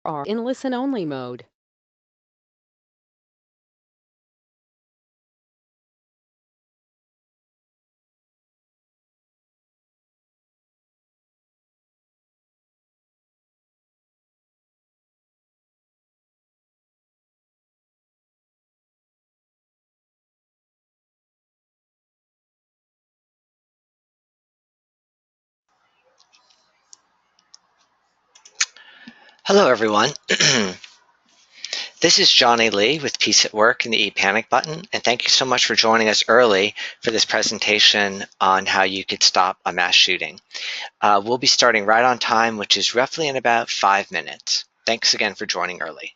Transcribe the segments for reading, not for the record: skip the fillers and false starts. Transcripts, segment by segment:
are in listen-only mode. Hello, everyone. This is Johnny Lee with Peace at Work and the e-panic button, and thank you so much for joining us early for this presentation on how you could stop a mass shooting. We'll be starting right on time, which is roughly in about 5 minutes. Thanks again for joining early.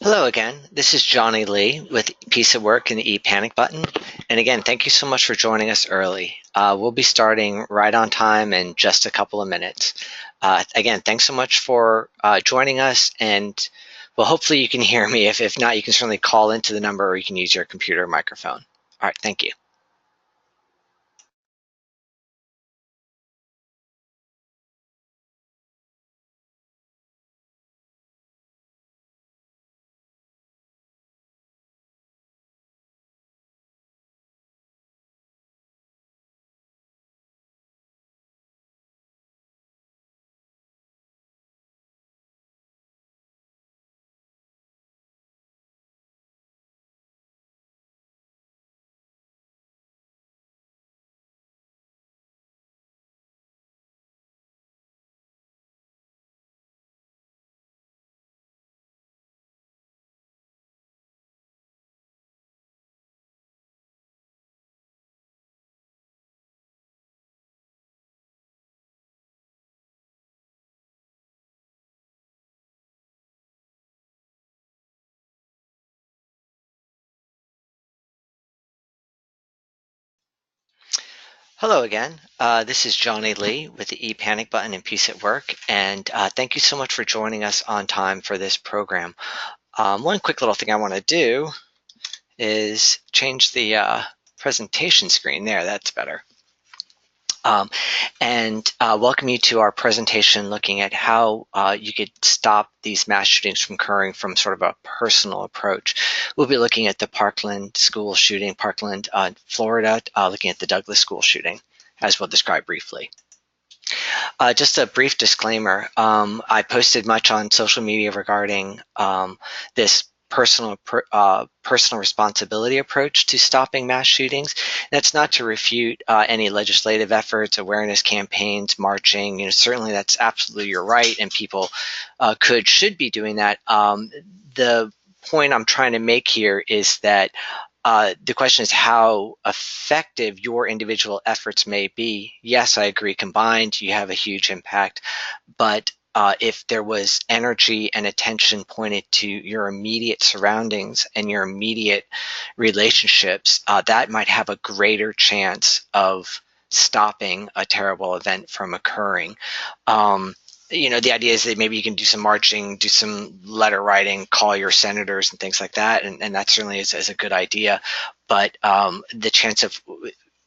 Hello again. This is Johnny Lee with Peace at Work and the e-panic button. And again, thank you so much for joining us early. We'll be starting right on time in just a couple of minutes. Again, thanks so much for joining us. And well, hopefully you can hear me. If not, you can certainly call into the number or you can use your computer microphone. All right, thank you. Hello again. This is Johnny Lee with the ePanic button and Peace at Work, and thank you so much for joining us on time for this program. One quick little thing I want to do is change the presentation screen there. That's better. Um, and welcome you to our presentation looking at how you could stop these mass shootings from occurring from sort of a personal approach. We'll be looking at the Parkland school shooting, Parkland, Florida, looking at the Douglas school shooting, as we'll describe briefly. Just a brief disclaimer. I posted much on social media regarding this personal responsibility approach to stopping mass shootings. That's not to refute any legislative efforts, awareness campaigns, marching. Certainly that's absolutely your right, and people should be doing that. The point I'm trying to make here is that the question is how effective your individual efforts may be. Yes, I agree. Combined, you have a huge impact. But if there was energy and attention pointed to your immediate surroundings and your immediate relationships, that might have a greater chance of stopping a terrible event from occurring. The idea is that maybe you can do some marching, do some letter writing, call your senators and things like that, and that certainly is a good idea. But the chance of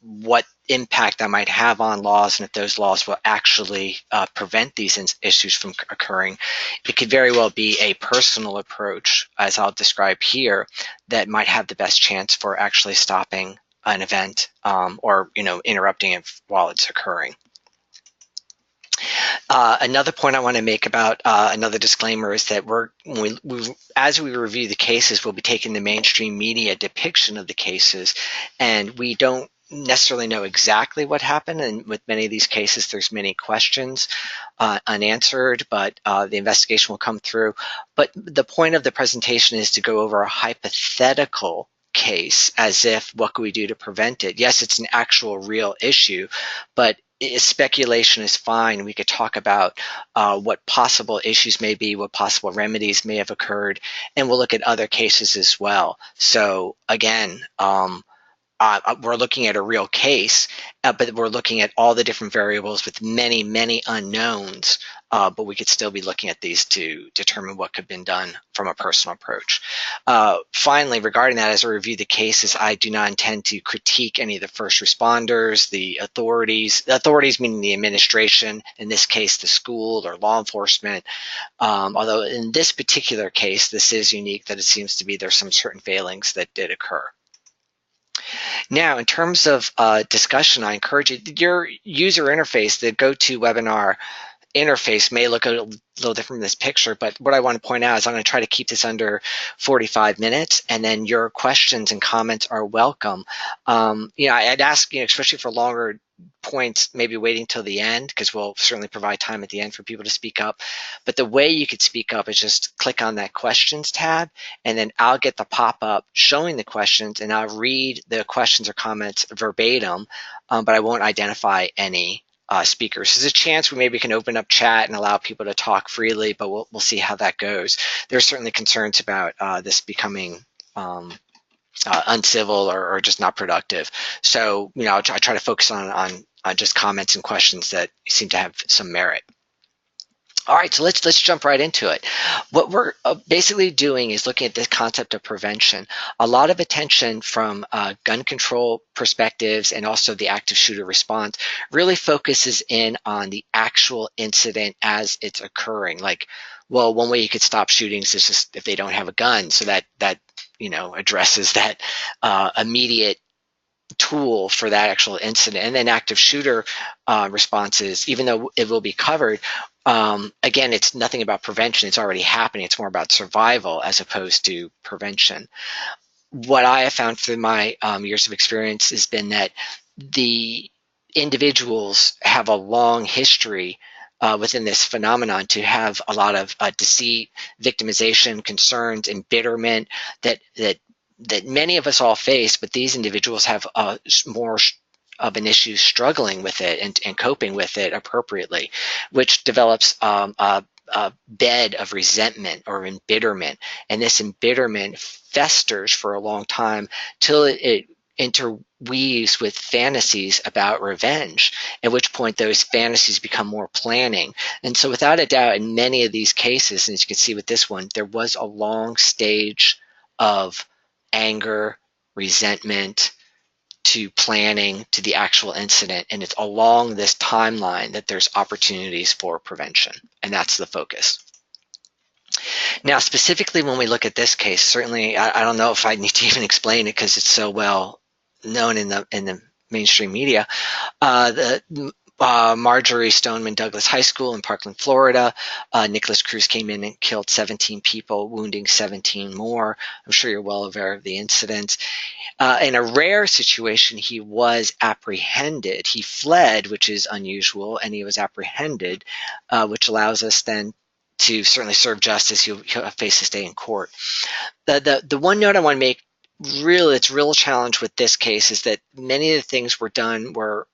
what impact that might have on laws and if those laws will actually prevent these issues from occurring, it could very well be a personal approach, as I'll describe here, that might have the best chance for actually stopping an event or interrupting it while it's occurring. Another point I want to make about another disclaimer is that as we review the cases, we'll be taking the mainstream media depiction of the cases, and we don't necessarily know exactly what happened. And with many of these cases, there's many questions unanswered, but the investigation will come through. But the point of the presentation is to go over a hypothetical case as if what could we do to prevent it. Yes, it's an actual real issue, but speculation is fine. We could talk about what possible issues may be, what possible remedies may have occurred, and we'll look at other cases as well. So again, we're looking at a real case, but we're looking at all the different variables with many, many unknowns. But we could still be looking at these to determine what could have been done from a personal approach. Finally, regarding that, as I review the cases, I do not intend to critique any of the first responders, the authorities meaning the administration, in this case, the school or law enforcement. Although in this particular case, this is unique that it seems to be there's some certain failings that did occur. Now, in terms of discussion, I encourage you, your user interface, the GoToWebinar interface may look a little different from this picture, but what I want to point out is I'm going to try to keep this under 45 minutes, and then your questions and comments are welcome. I'd ask, especially for longer points, maybe waiting till the end, because we'll certainly provide time at the end for people to speak up. But the way you could speak up is just click on that questions tab, and then I'll get the pop-up showing the questions, and I'll read the questions or comments verbatim, but I won't identify any speakers. There's a chance we maybe can open up chat and allow people to talk freely, but we'll see how that goes. There's certainly concerns about this becoming uncivil or just not productive. So, I try to focus on just comments and questions that seem to have some merit. All right, so let's jump right into it. What we're basically doing is looking at this concept of prevention. A lot of attention from gun control perspectives and also the active shooter response really focuses in on the actual incident as it's occurring. Like, well, one way you could stop shootings is just if they don't have a gun, so that addresses that immediate tool for that actual incident. And then active shooter responses, even though it will be covered, again, it's nothing about prevention. It's already happening. It's more about survival as opposed to prevention. What I have found through my years of experience has been that the individuals have a long history within this phenomenon to have a lot of deceit, victimization, concerns, embitterment that many of us all face, but these individuals have more of an issue struggling with it and coping with it appropriately, which develops a bed of resentment or embitterment. And this embitterment festers for a long time till it interweaves with fantasies about revenge, at which point those fantasies become more planning. And so without a doubt, in many of these cases, and as you can see with this one, there was a long stage of anger, resentment, to planning to the actual incident. And it's along this timeline that there's opportunities for prevention. And that's the focus. Now, specifically when we look at this case, certainly I don't know if I need to even explain it because it's so well known in the mainstream media. The Marjorie Stoneman Douglas High School in Parkland, Florida. Nicholas Cruz came in and killed 17 people, wounding 17 more. I'm sure you're well aware of the incident. In a rare situation, he was apprehended. He fled, which is unusual, and he was apprehended, which allows us then to certainly serve justice. He'll face his day in court. The one note I want to make, really, it's real challenge with this case is that many of the things were done were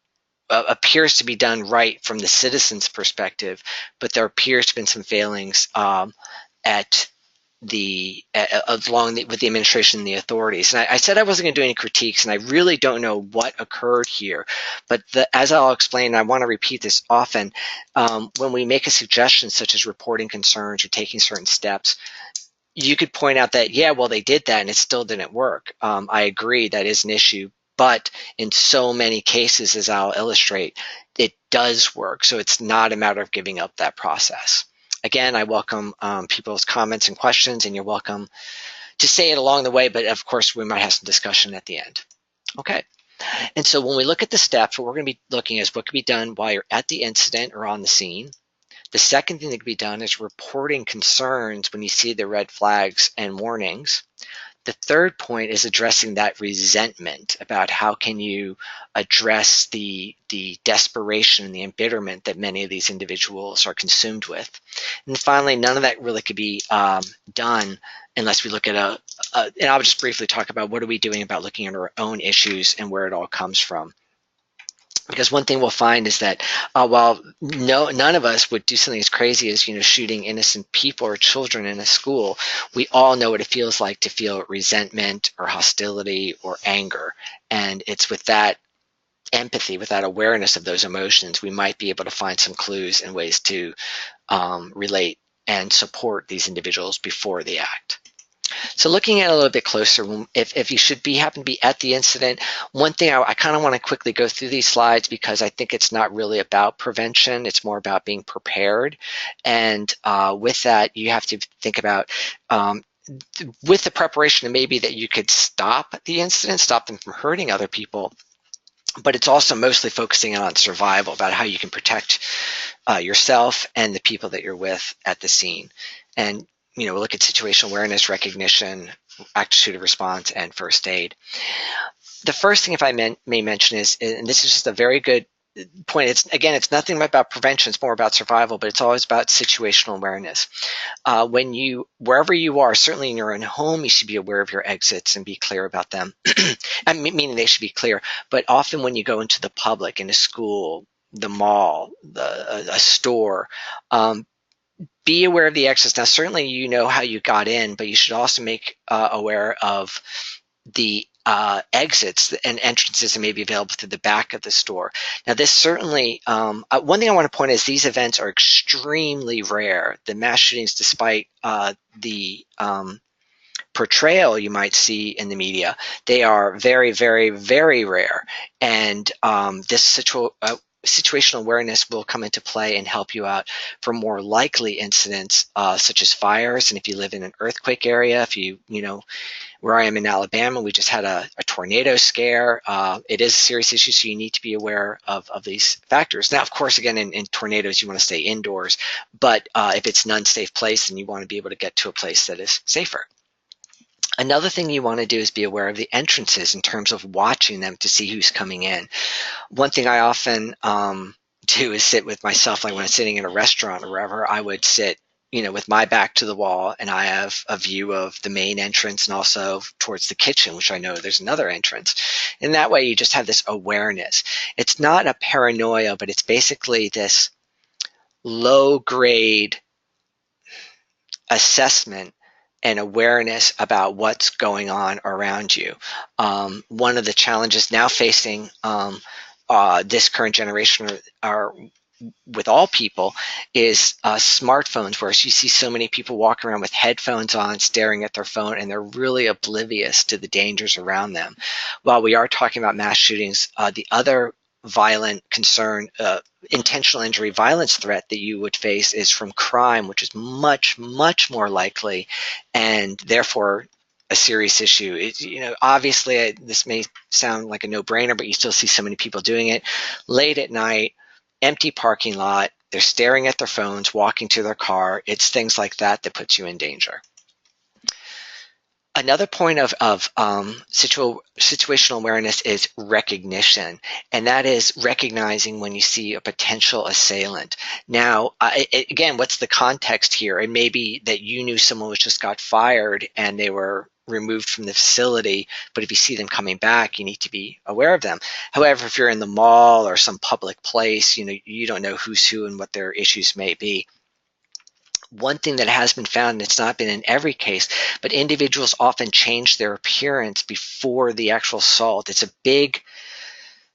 appears to be done right from the citizen's perspective, but there appears to have been some failings at with the administration and the authorities. And I said I wasn't going to do any critiques, and I really don't know what occurred here. But as I'll explain, I want to repeat this often, when we make a suggestion such as reporting concerns or taking certain steps, you could point out that, yeah, well, they did that and it still didn't work. I agree that is an issue, but in so many cases, as I'll illustrate, it does work. So it's not a matter of giving up that process. Again, I welcome people's comments and questions, and you're welcome to say it along the way, but of course, we might have some discussion at the end. Okay. And so when we look at the steps, what we're going to be looking at is what can be done while you're at the incident or on the scene. The second thing that can be done is reporting concerns when you see the red flags and warnings. The third point is addressing that resentment about how can you address the desperation and the embitterment that many of these individuals are consumed with. And finally, none of that really could be done unless we look at and I'll just briefly talk about what are we doing about looking at our own issues and where it all comes from. Because one thing we'll find is that while none of us would do something as crazy as shooting innocent people or children in a school, we all know what it feels like to feel resentment or hostility or anger. And it's with that empathy, with that awareness of those emotions, we might be able to find some clues and ways to relate and support these individuals before the act. So looking at it a little bit closer, if you happen to be at the incident, one thing I kind of want to quickly go through these slides because I think it's not really about prevention. It's more about being prepared. And with that, you have to think about with the preparation, it may be that you could stop the incident, stop them from hurting other people. But it's also mostly focusing on survival, about how you can protect yourself and the people that you're with at the scene. And we'll look at situational awareness, recognition, active response, and first aid. The first thing, if I may mention, is, and this is just a very good point, it's nothing about prevention, it's more about survival, but it's always about situational awareness. Wherever you are, certainly in your own home, you should be aware of your exits and be clear about them. I mean, meaning they should be clear, but often when you go into the public, in a school, the mall, a store, be aware of the exits. Now, certainly you know how you got in, but you should also make aware of the exits and entrances that may be available through the back of the store. Now, this certainly, one thing I want to point out is these events are extremely rare. The mass shootings, despite the portrayal you might see in the media, they are very, very, very rare. And this situational awareness will come into play and help you out for more likely incidents such as fires. And if you live in an earthquake area, where I am in Alabama, we just had a tornado scare. It is a serious issue, so you need to be aware of these factors. Now, of course, again, in tornadoes, you want to stay indoors. But if it's an unsafe place, then you want to be able to get to a place that is safer. Another thing you want to do is be aware of the entrances in terms of watching them to see who's coming in. One thing I often do is sit with myself, like when I'm sitting in a restaurant or wherever, I would sit with my back to the wall, and I have a view of the main entrance and also towards the kitchen, which I know there's another entrance. And that way you just have this awareness. It's not a paranoia, but it's basically this low grade assessment and awareness about what's going on around you. One of the challenges now facing this current generation are with all people is smartphones, where you see so many people walk around with headphones on staring at their phone, and they're really oblivious to the dangers around them. While we are talking about mass shootings, the other violent concern, intentional injury violence threat that you would face is from crime, which is much, much more likely and therefore a serious issue. Obviously, this may sound like a no-brainer, but you still see so many people doing it late at night, empty parking lot. They're staring at their phones, walking to their car. It's things like that that puts you in danger. Another point of situational awareness is recognition, and that is recognizing when you see a potential assailant. Now, again, what's the context here? It may be that you knew someone was just got fired and they were removed from the facility, but if you see them coming back, you need to be aware of them. However, if you're in the mall or some public place, you don't know who's who and what their issues may be. One thing that has been found, and it's not been in every case, but individuals often change their appearance before the actual assault. It's a big,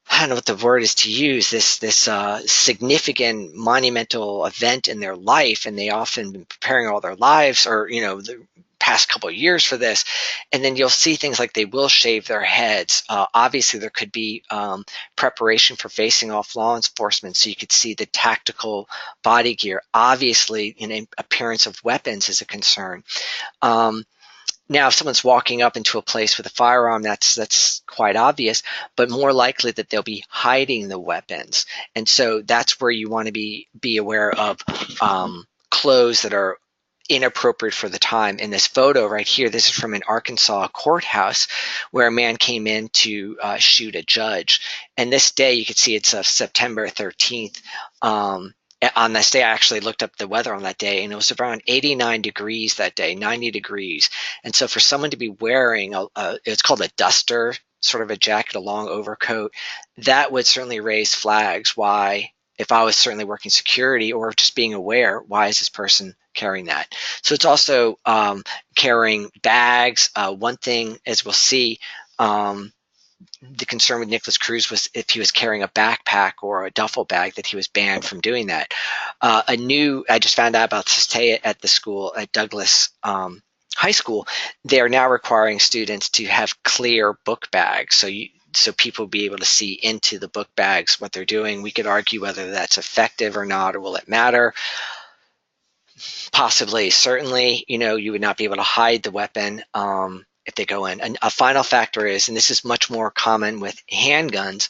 I don't know what the word is to use, this significant monumental event in their life, and they often been preparing all their lives, or the past couple of years for this. And then you'll see things like they will shave their heads. Obviously, there could be preparation for facing off law enforcement, so you could see the tactical body gear. Obviously, appearance of weapons is a concern. Now, if someone's walking up into a place with a firearm, that's quite obvious, but more likely that they'll be hiding the weapons. And so that's where you want to be aware of clothes that are inappropriate for the time. In this photo right here, this is from an Arkansas courthouse where a man came in to shoot a judge. And this day, you can see it's September 13th. On this day, I actually looked up the weather on that day, and it was around 89 degrees that day, 90 degrees. And so for someone to be wearing, it's called a duster, sort of a jacket, a long overcoat, that would certainly raise flags. Why, if I was certainly working security or just being aware, why is this person carrying that? So it's also carrying bags. One thing, as we'll see, the concern with Nicholas Cruz was if he was carrying a backpack or a duffel bag, that he was banned from doing that. I just found out about this today at the school, at Douglas High School. They are now requiring students to have clear book bags. So people will be able to see into the book bags what they're doing. We could argue whether that's effective or not, or will it matter? Possibly, certainly, you would not be able to hide the weapon if they go in. And a final factor is, and this is much more common with handguns,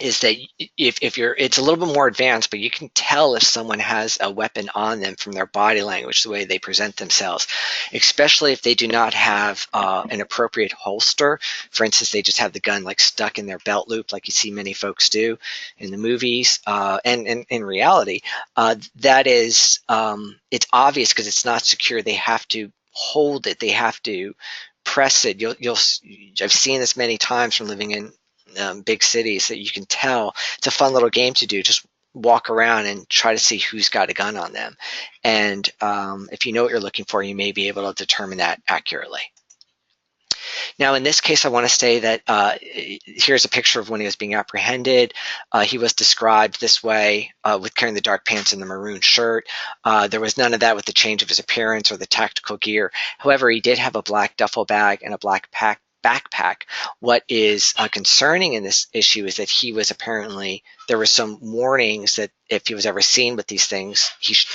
is that if you're, it's a little bit more advanced, but you can tell if someone has a weapon on them from their body language, the way they present themselves, especially if they do not have an appropriate holster. For instance, they just have the gun like stuck in their belt loop, like you see many folks do in the movies, and in reality. That is, it's obvious because it's not secure. They have to hold it. They have to press it. I've seen this many times from living in big cities, that you can tell. It's a fun little game to do. Just walk around and try to see who's got a gun on them. And if you know what you're looking for, you may be able to determine that accurately. Now, in this case, I want to say that here's a picture of when he was being apprehended. He was described this way, with carrying the dark pants and the maroon shirt. There was none of that with the change of his appearance or the tactical gear. However, he did have a black duffel bag and a black backpack. What is concerning in this issue is that he was apparently, there were some warnings that if he was ever seen with these things,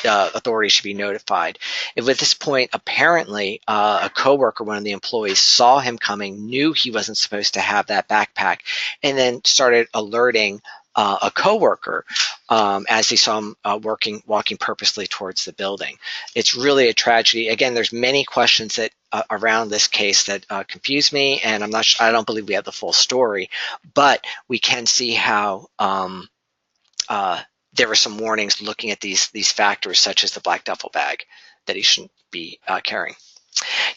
authorities should be notified. At this point, apparently, a coworker, one of the employees, saw him coming, knew he wasn't supposed to have that backpack, and then started alerting a coworker as they saw him walking purposely towards the building. It's really a tragedy. Again, there's many questions that around this case that confuse me, and I don't believe we have the full story, but we can see how there were some warnings looking at these factors, such as the black duffel bag, that he shouldn't be carrying.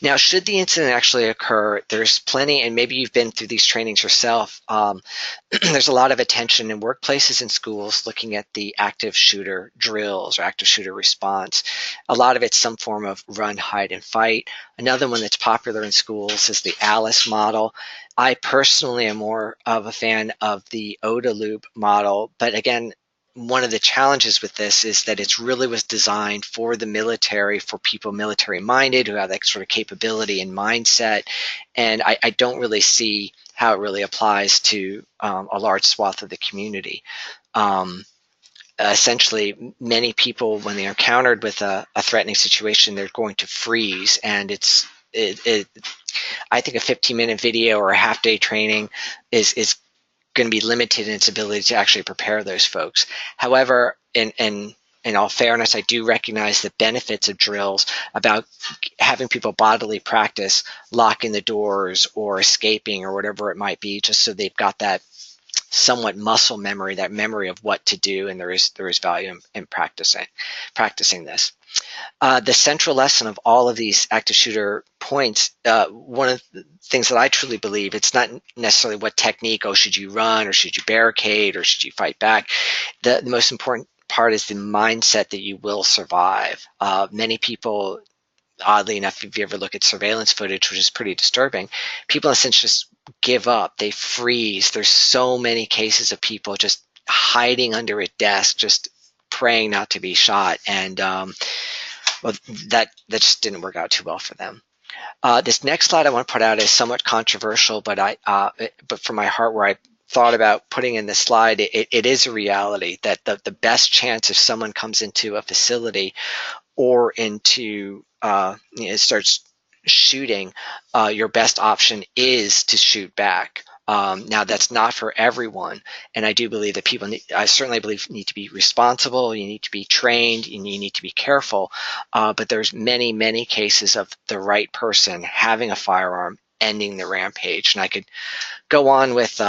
Now, should the incident actually occur, there's plenty, and maybe you've been through these trainings yourself. There's a lot of attention in workplaces and schools looking at the active shooter drills or active shooter response. A lot of it's some form of run, hide, and fight. Another one that's popular in schools is the Alice model. I personally am more of a fan of the OODA loop model, but again, one of the challenges with this is that it really was designed for the military, for people military minded who have that sort of capability and mindset. And I don't really see how it really applies to a large swath of the community. Um, Essentially, many people, when they're encountered with a threatening situation, they're going to freeze. And I think a 15-minute video or a half-day training is going to be limited in its ability to actually prepare those folks. However, in all fairness, I do recognize the benefits of drills about having people bodily practice locking the doors or escaping or whatever it might be, just so they've got that somewhat muscle memory, that memory of what to do, and there is value in practicing this. The central lesson of all of these active shooter points, one of the things that I truly believe, it's not necessarily what technique, oh, should you run or should you barricade or should you fight back? The most important part is the mindset that you will survive. Many people, oddly enough, if you ever look at surveillance footage, which is pretty disturbing, people in a sense just give up. They freeze. There's so many cases of people just hiding under a desk, just praying not to be shot. And well, that just didn't work out too well for them. This next slide I want to put out is somewhat controversial, but from my heart, where I thought about putting in this slide, it is a reality that the best chance if someone comes into a facility or into starts shooting, your best option is to shoot back. Now, that's not for everyone, and I do believe that I certainly believe, need to be responsible. You need to be trained, and you need to be careful. But there's many, many cases of the right person having a firearm ending the rampage, and I could go on with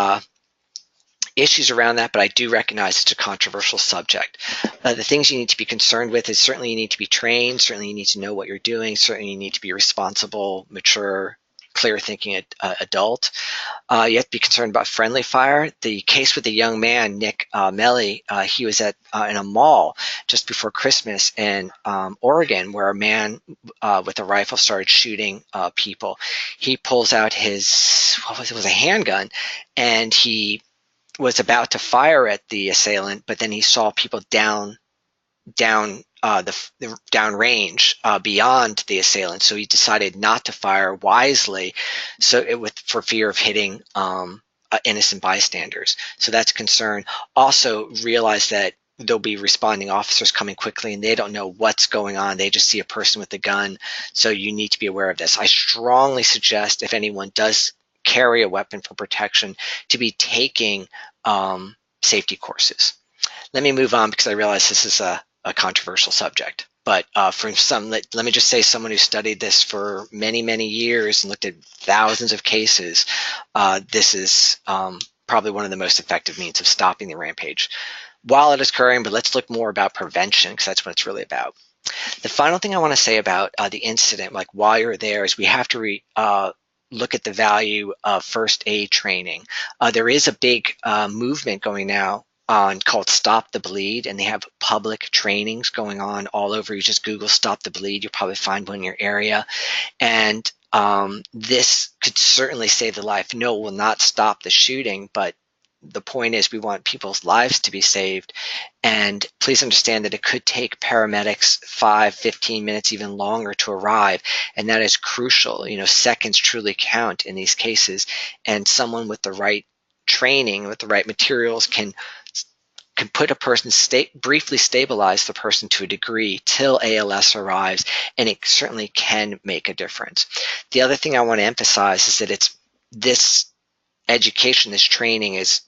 issues around that, but I do recognize it's a controversial subject. The things you need to be concerned with is certainly you need to be trained, certainly you need to know what you're doing, certainly you need to be responsible, mature, clear thinking adult. You have to be concerned about friendly fire. The case with the young man, Nick Melly, he was in a mall just before Christmas in Oregon, where a man with a rifle started shooting people. He pulls out his, it was a handgun, and he was about to fire at the assailant, but then he saw people the down range beyond the assailant, so he decided not to fire wisely, for fear of hitting innocent bystanders. So that's a concern. Also, realize that there'll be responding officers coming quickly, and they don't know what's going on. They just see a person with a gun, so you need to be aware of this. I strongly suggest, if anyone does carry a weapon for protection, to be taking safety courses. Let me move on, because I realize this is a controversial subject. But let me just say, someone who studied this for many, many years and looked at thousands of cases, this is probably one of the most effective means of stopping the rampage while it is occurring. But let's look more about prevention, because that's what it's really about. The final thing I want to say about the incident, like while you're there, is we have to look at the value of first aid training. There is a big movement going now on called Stop the Bleed, and they have public trainings going on all over. You just Google Stop the Bleed, you'll probably find one in your area. And this could certainly save the life. No, it will not stop the shooting, but the point is we want people's lives to be saved. And please understand that it could take paramedics 5, 15 minutes, even longer to arrive. And that is crucial. Seconds truly count in these cases. And someone with the right training, with the right materials, can put a person, briefly stabilize the person to a degree till ALS arrives, and it certainly can make a difference. The other thing I want to emphasize is that this education, this training is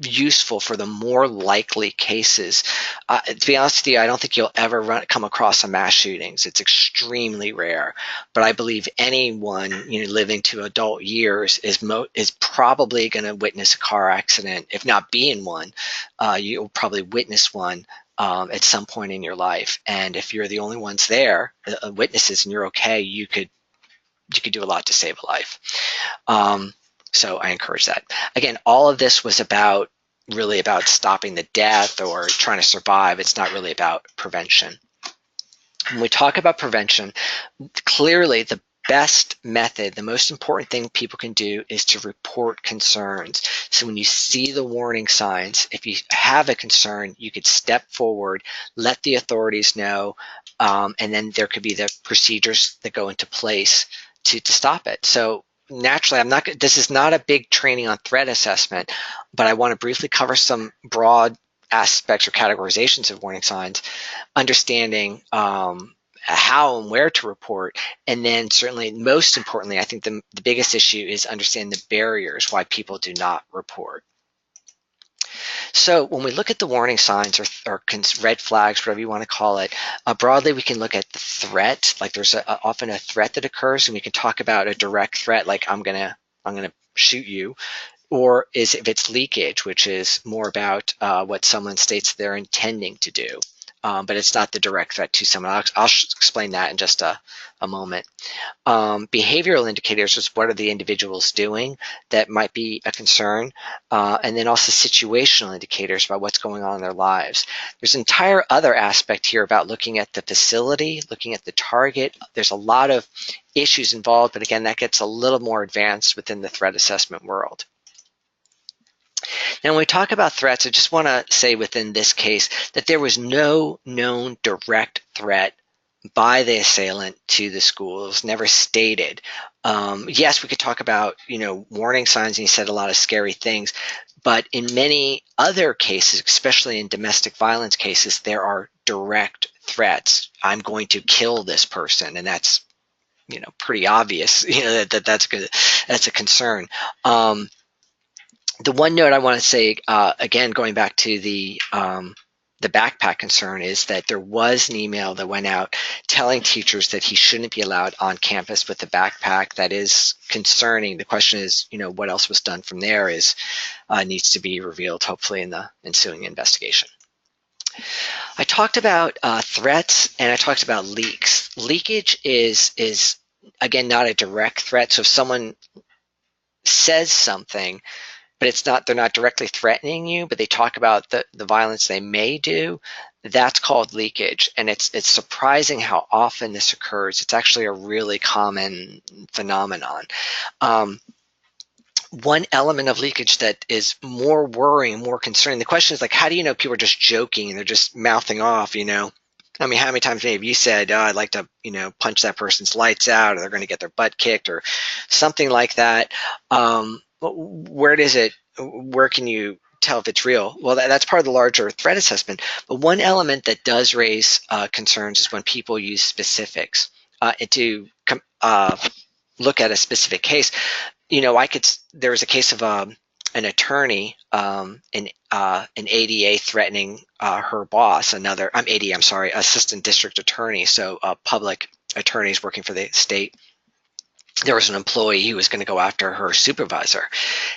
useful for the more likely cases. To be honest with you, I don't think you'll ever come across a mass shootings. It's extremely rare. But I believe anyone living to adult years is probably going to witness a car accident. If not be in one, you'll probably witness one at some point in your life. And if you're the only ones there, witnesses, and you're okay, you could you could do a lot to save a life. Um, so I encourage that. Again, all of this was really about stopping the death or trying to survive. It's not really about prevention. When we talk about prevention, clearly the best method, the most important thing people can do is to report concerns. So when you see the warning signs, if you have a concern, you could step forward, let the authorities know, and then there could be the procedures that go into place to stop it. So naturally, this is not a big training on threat assessment, but I want to briefly cover some broad aspects or categorizations of warning signs, understanding how and where to report. And then certainly, most importantly, I think the biggest issue is understanding the barriers why people do not report. So when we look at the warning signs or red flags, whatever you want to call it, broadly we can look at the threat. Like there's often a threat that occurs, and we can talk about a direct threat, like I'm gonna shoot you, or is if it's leakage, which is more about what someone states they're intending to do. But it's not the direct threat to someone. I'll explain that in just a moment. Behavioral indicators is what are the individuals doing that might be a concern, and then also situational indicators about what's going on in their lives. There's an entire other aspect here about looking at the facility, looking at the target. There's a lot of issues involved, but again, that gets a little more advanced within the threat assessment world. Now, when we talk about threats, I just want to say within this case that there was no known direct threat by the assailant to the school. It was never stated. Yes, we could talk about, warning signs, and he said a lot of scary things, but in many other cases, especially in domestic violence cases, there are direct threats. I'm going to kill this person, and that's, pretty obvious, that's a concern. The one note I want to say, again, going back to the backpack concern, is that there was an email that went out telling teachers that he shouldn't be allowed on campus with the backpack. That is concerning. The question is, what else was done from there needs to be revealed, hopefully, in the ensuing investigation. I talked about threats, and I talked about leaks. Leakage is again not a direct threat. So if someone says something, but they're not directly threatening you, but they talk about the violence they may do, that's called leakage. And it's surprising how often this occurs. It's actually a really common phenomenon. One element of leakage that is more worrying, more concerning, the question is, like, how do you know people are just joking and they're just mouthing off, I mean, how many times have you said, oh, I'd like to, punch that person's lights out, or they're going to get their butt kicked, or something like that? Where can you tell if it's real? Well, that's part of the larger threat assessment. But one element that does raise concerns is when people use specifics to look at a specific case. There was a case of an attorney, an ADA threatening her boss, assistant district attorney, so public attorneys working for the state. There was an employee who was going to go after her supervisor.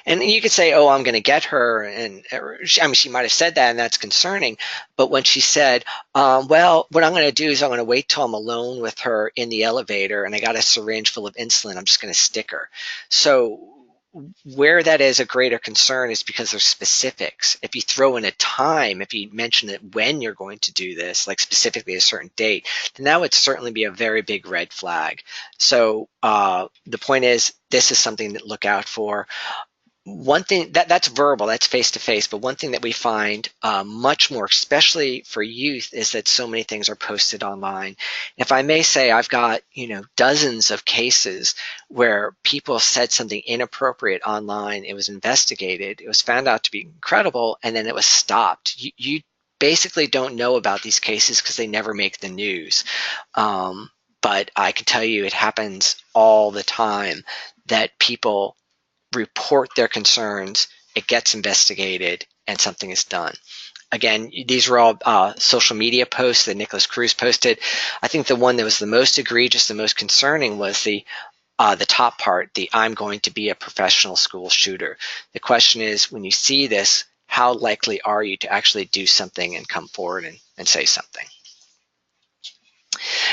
And you could say, oh, I'm going to get her. And she might have said that, and that's concerning. But when she said, well, what I'm going to do is I'm going to wait till I'm alone with her in the elevator, and I got a syringe full of insulin, I'm just going to stick her. So where that is a greater concern is because there's specifics. If you throw in a time, if you mention it when you're going to do this, like specifically a certain date, then that would certainly be a very big red flag. So the point is, this is something to look out for. One thing that's verbal, that's face to face, but one thing that we find much more, especially for youth, is that so many things are posted online. If I may say, I've got dozens of cases where people said something inappropriate online. It was investigated, it was found out to be incredible, and then it was stopped. You basically don't know about these cases because they never make the news. But I can tell you, it happens all the time that people report their concerns, it gets investigated, and something is done. Again, these were all social media posts that Nicholas Cruz posted. I think the one that was the most egregious, the most concerning, was the top part, the I'm going to be a professional school shooter. The question is, when you see this, how likely are you to actually do something and come forward and say something?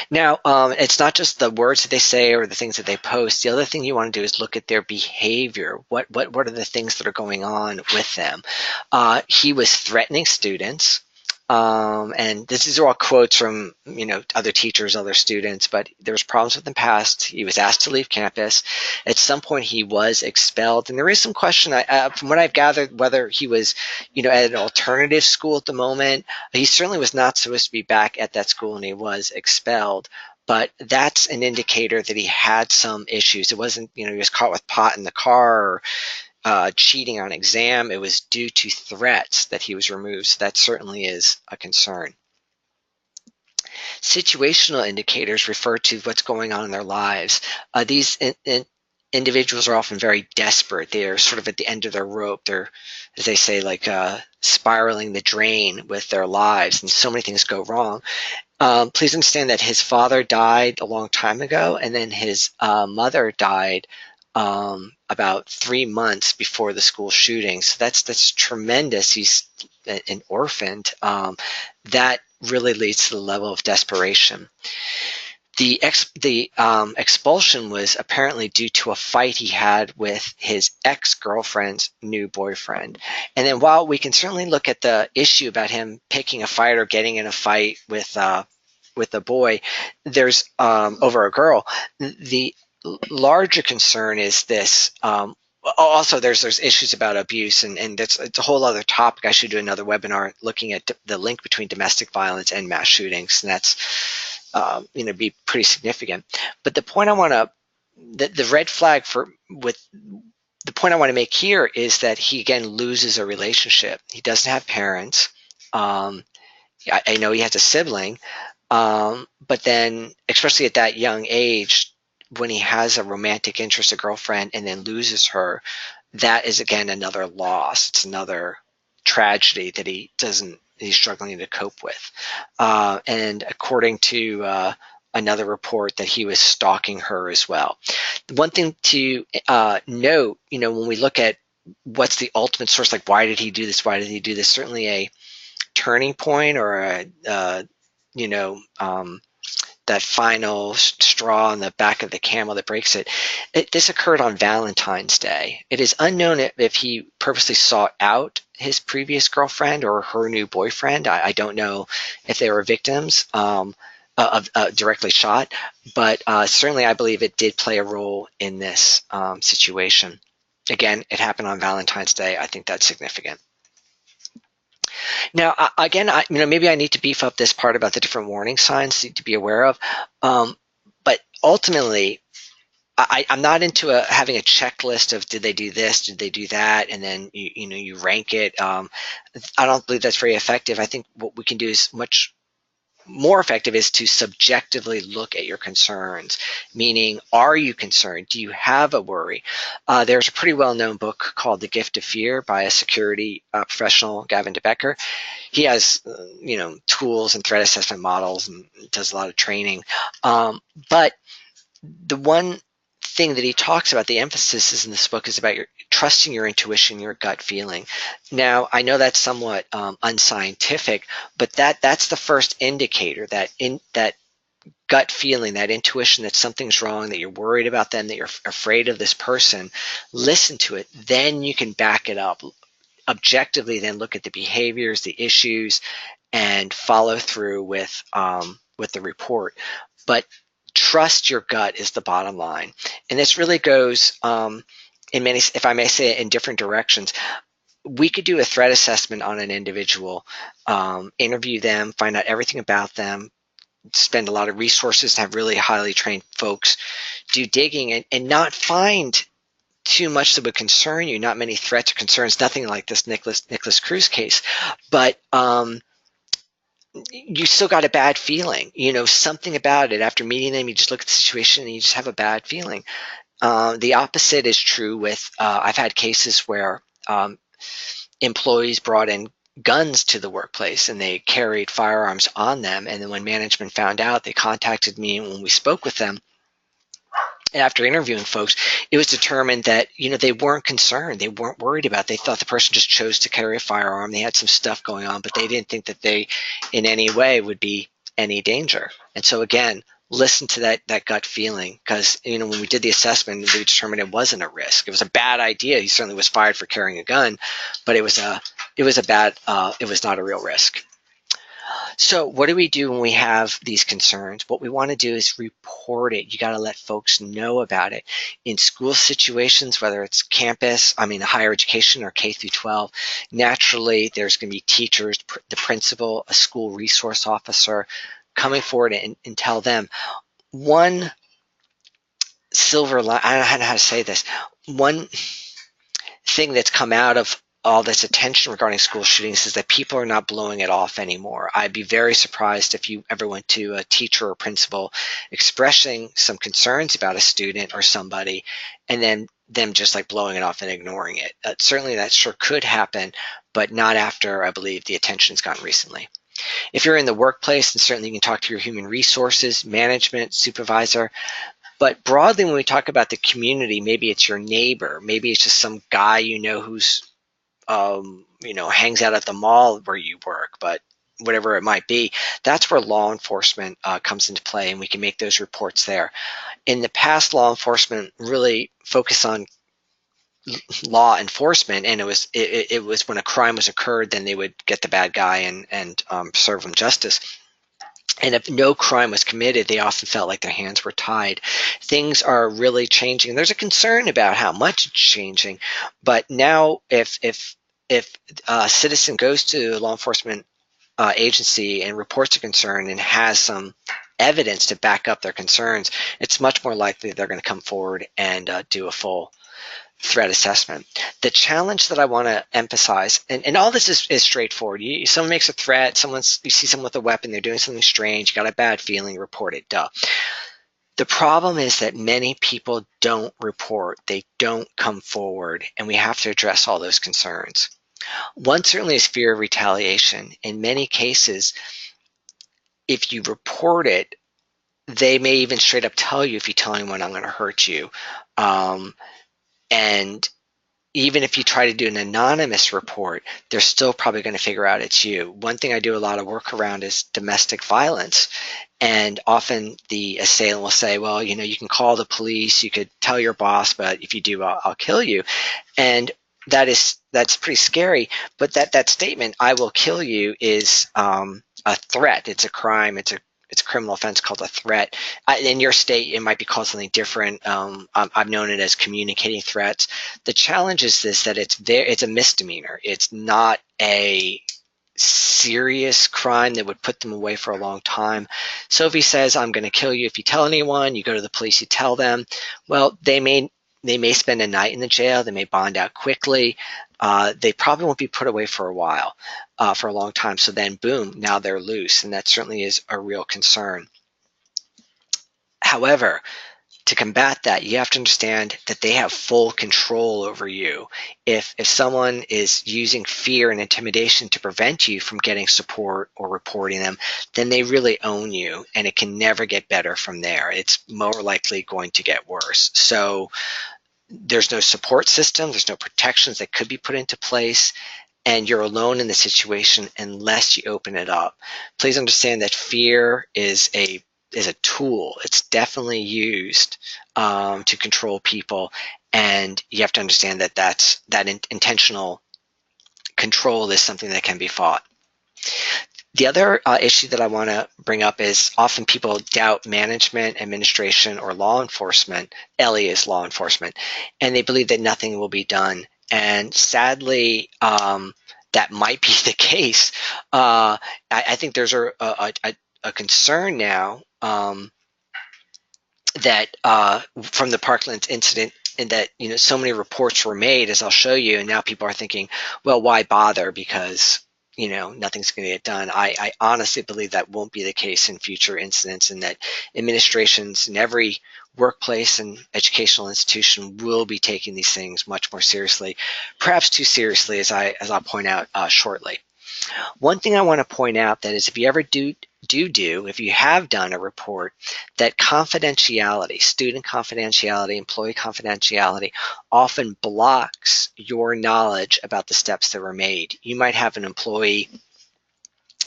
Now, it's not just the words that they say or the things that they post. The other thing you want to do is look at their behavior. What are the things that are going on with them? He was threatening students. And this is all quotes from other teachers, other students. But there was problems with the past. He was asked to leave campus. At some point, he was expelled, and there is some question. From what I've gathered, whether he was, at an alternative school at the moment. He certainly was not supposed to be back at that school, and he was expelled. But that's an indicator that he had some issues. It wasn't, he was caught with pot in the car or cheating on an exam. It was due to threats that he was removed. So that certainly is a concern. Situational indicators refer to what's going on in their lives. These individuals are often very desperate. They are sort of at the end of their rope. They're, as they say, like spiraling the drain with their lives, and so many things go wrong. Please understand that his father died a long time ago, and then his mother died about 3 months before the school shooting. So that's tremendous. He's an orphaned. That really leads to the level of desperation. The expulsion was apparently due to a fight he had with his ex-girlfriend's new boyfriend. And then while we can certainly look at the issue about him picking a fight or getting in a fight with a boy, there's over a girl. The larger concern is this. Also, there's issues about abuse, and it's a whole other topic. I should do another webinar looking at the link between domestic violence and mass shootings, and that's be pretty significant. But the point I want to, the red flag with the point I want to make here is that he again loses a relationship. He doesn't have parents. I know he has a sibling, but then, especially at that young age, when he has a romantic interest, a girlfriend, and then loses her, that is again another loss. It's another tragedy that he's struggling to cope with. And according to another report, that he was stalking her as well. One thing to note, when we look at what's the ultimate source, like why did he do this? Why did he do this? Certainly a turning point or that final straw on the back of the camel that breaks it. This occurred on Valentine's Day. It is unknown if he purposely sought out his previous girlfriend or her new boyfriend. I don't know if they were victims of directly shot, but certainly I believe it did play a role in this situation. Again, it happened on Valentine's Day. I think that's significant. Now, again, maybe I need to beef up this part about the different warning signs to be aware of. But ultimately, I'm not into having a checklist of did they do this, did they do that, and then you rank it. I don't believe that's very effective. I think what we can do is much more effective is to subjectively look at your concerns, meaning, are you concerned? Do you have a worry? There's a pretty well-known book called The Gift of Fear by a security professional, Gavin DeBecker. He has, tools and threat assessment models and does a lot of training. But the one thing that he talks about, the emphasis is in this book, is about trusting your intuition, your gut feeling. Now, I know that's somewhat unscientific, but that's the first indicator, that gut feeling, that intuition that something's wrong, that you're worried about them, that you're afraid of this person. Listen to it. Then you can back it up. Objectively, then look at the behaviors, the issues, and follow through with the report. But trust your gut is the bottom line. And this really goes in many, if I may say, in different directions. We could do a threat assessment on an individual, interview them, find out everything about them, spend a lot of resources to have really highly trained folks do digging and not find too much that would concern you, not many threats or concerns, nothing like this Nicholas Cruz case. But you still got a bad feeling, something about it. After meeting them, you just look at the situation and you just have a bad feeling. The opposite is true with, I've had cases where employees brought in guns to the workplace and they carried firearms on them. And then when management found out, they contacted me, and when we spoke with them, after interviewing folks, it was determined that, they weren't concerned. They weren't worried about it. They thought the person just chose to carry a firearm. They had some stuff going on, but they didn't think that they in any way would be any danger. And so again, listen to that gut feeling, because when we did the assessment, we determined it wasn't a risk. It was a bad idea. He certainly was fired for carrying a gun, but it was not a real risk. So what do we do when we have these concerns? What we want to do is report it. You got to let folks know about it. In school situations, whether it's campus, higher education or K through 12, naturally there's going to be teachers, the principal, a school resource officer coming forward and tell them. One silver line, I don't know how to say this. One thing that's come out of all this attention regarding school shootings is that people are not blowing it off anymore. I'd be very surprised if you ever went to a teacher or principal expressing some concerns about a student or somebody, and then them just like blowing it off and ignoring it. Certainly that sure could happen, but not after, I believe, the attention's gotten recently. If you're in the workplace, then certainly you can talk to your human resources, management, supervisor. But broadly, when we talk about the community, maybe it's your neighbor, maybe it's just some guy who's hangs out at the mall where you work, but whatever it might be, that's where law enforcement comes into play, and we can make those reports there. In the past, law enforcement really focused on law enforcement, and it was when a crime was occurred, then they would get the bad guy and serve him justice. And if no crime was committed, they often felt like their hands were tied. Things are really changing. There's a concern about how much it's changing, but now if a citizen goes to a law enforcement agency and reports a concern and has some evidence to back up their concerns, it's much more likely they're going to come forward and do a full threat assessment. The challenge that I want to emphasize, and all this is straightforward. Someone makes a threat, you see someone with a weapon, they're doing something strange, you got a bad feeling, report it, duh. The problem is that many people don't report, they don't come forward, and we have to address all those concerns. One certainly is fear of retaliation. In many cases, if you report it, they may even straight up tell you, if you tell anyone, I'm going to hurt you. And even if you try to do an anonymous report, they're still probably going to figure out it's you. One thing I do a lot of work around is domestic violence. And often the assailant will say, well, you can call the police, you could tell your boss, but if you do, I'll kill you. And that's pretty scary. But that statement, "I will kill you," is a threat. It's a crime. It's a criminal offense called a threat. In your state, it might be called something different. I've known it as communicating threats. The challenge is that it's a misdemeanor. It's not a serious crime that would put them away for a long time. So if he says, "I'm going to kill you if you tell anyone," you go to the police, you tell them, well, they may spend a night in the jail. They may bond out quickly. They probably won't be put away for a while, for a long time. So then, boom, now they're loose, and that certainly is a real concern. However, to combat that, you have to understand that they have full control over you. If someone is using fear and intimidation to prevent you from getting support or reporting them, then they really own you, and it can never get better from there. It's more likely going to get worse. So there's no support system, there's no protections that could be put into place, and you're alone in the situation unless you open it up. Please understand that fear is a tool. It's definitely used to control people, and you have to understand that intentional control is something that can be fought. The other issue that I want to bring up is often people doubt management, administration, or law enforcement. Ellie is law enforcement, and they believe that nothing will be done. And sadly, that might be the case. I think there's a concern now that from the Parkland incident, and that so many reports were made, as I'll show you, and now people are thinking, well, why bother, because nothing's going to get done. I honestly believe that won't be the case in future incidents, and that administrations in every workplace and educational institution will be taking these things much more seriously, perhaps too seriously, as I'll point out shortly. One thing I want to point out that is, if you ever if you have done a report, that confidentiality, student confidentiality, employee confidentiality, often blocks your knowledge about the steps that were made. You might have an employee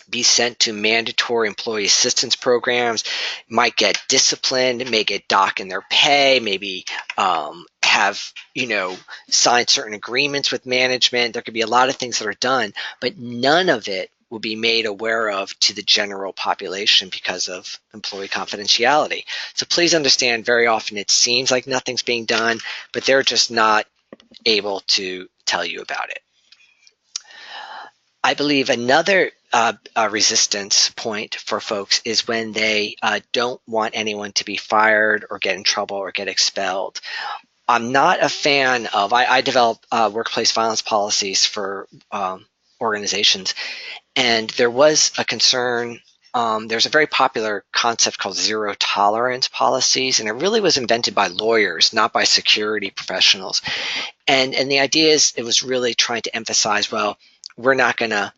be sent to mandatory employee assistance programs, might get disciplined, may get docked in their pay, maybe have, signed certain agreements with management. There could be a lot of things that are done, but none of it will be made aware of to the general population because of employee confidentiality. So please understand, very often it seems like nothing's being done, but they're just not able to tell you about it. I believe another resistance point for folks is when they don't want anyone to be fired or get in trouble or get expelled. I'm not a fan of, I develop workplace violence policies for organizations, and there was a concern. There's a very popular concept called zero tolerance policies, and it really was invented by lawyers, not by security professionals. And the idea is it was really trying to emphasize, well, we're not going to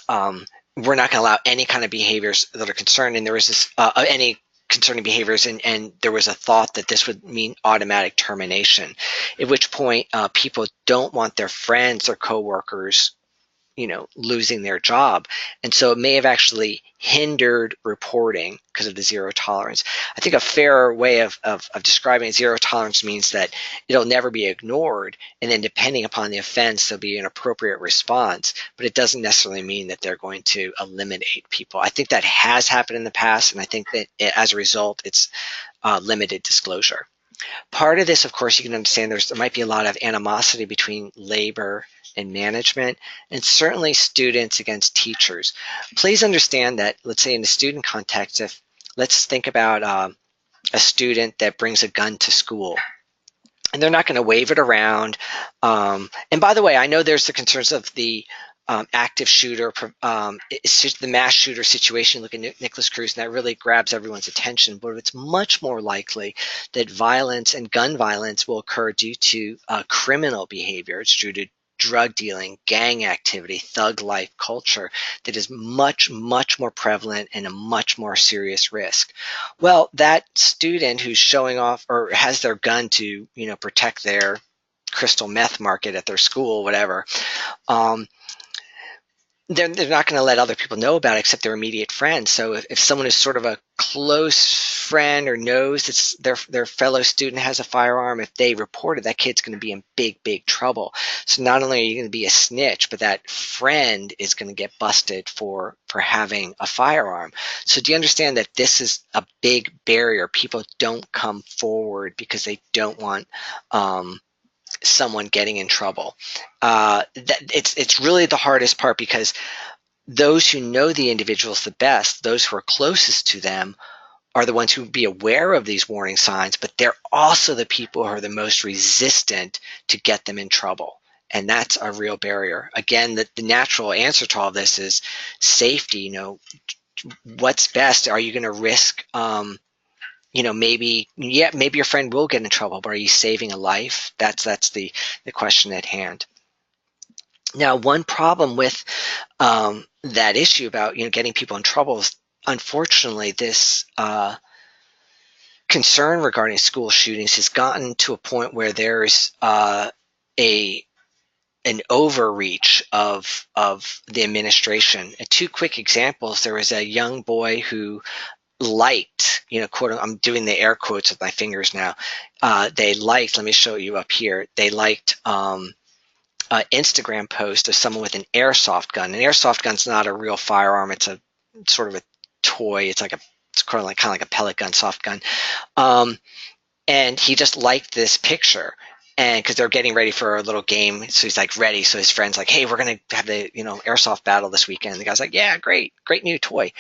um, allow any kind of behaviors that are concerned. And there was this any concerning behaviors, and there was a thought that this would mean automatic termination. At which point, people don't want their friends or coworkers losing their job. And so it may have actually hindered reporting because of the zero tolerance. I think a fairer way of describing zero tolerance means that it'll never be ignored. And then depending upon the offense, there'll be an appropriate response, but it doesn't necessarily mean that they're going to eliminate people. I think that has happened in the past. And I think that as a result, it's limited disclosure. Part of this, of course, you can understand there might be a lot of animosity between labor and management, and certainly students against teachers. Please understand that, let's say in the student context, if let's think about a student that brings a gun to school, and they're not going to wave it around. And by the way, I know there's the concerns of the active shooter, the mass shooter situation. Look at Nicholas Cruz, and that really grabs everyone's attention. But it's much more likely that violence and gun violence will occur due to criminal behavior. It's due to drug dealing, gang activity, thug life culture that is much, much more prevalent and a much more serious risk. Well, that student who's showing off or has their gun to, protect their crystal meth market at their school, whatever, they're not going to let other people know about it except their immediate friends. So if someone is sort of a close friend or knows it's their fellow student has a firearm, if they report it, that kid's going to be in big, big trouble. So not only are you going to be a snitch, but that friend is going to get busted for having a firearm. So do you understand that this is a big barrier? People don't come forward because they don't want someone getting in trouble. It's really the hardest part, because those who know the individuals the best, those who are closest to them, are the ones who would be aware of these warning signs, but they're also the people who are the most resistant to get them in trouble. And that's a real barrier. Again, the natural answer to all this is safety. What's best? Are you going to risk maybe your friend will get in trouble, but are you saving a life? That's the question at hand. Now, one problem with that issue about getting people in trouble is, unfortunately, this concern regarding school shootings has gotten to a point where there's an overreach of the administration. Two quick examples: there was a young boy who liked, quote, I'm doing the air quotes with my fingers now. They liked, let me show you up here. They liked an Instagram post of someone with an airsoft gun. An airsoft gun's not a real firearm. It's a sort of a toy. It's kind of like a pellet gun, soft gun. And he just liked this picture. And because they're getting ready for a little game, so he's like ready. So his friend's like, "Hey, we're gonna have the airsoft battle this weekend." And the guy's like, "Yeah, great new toy."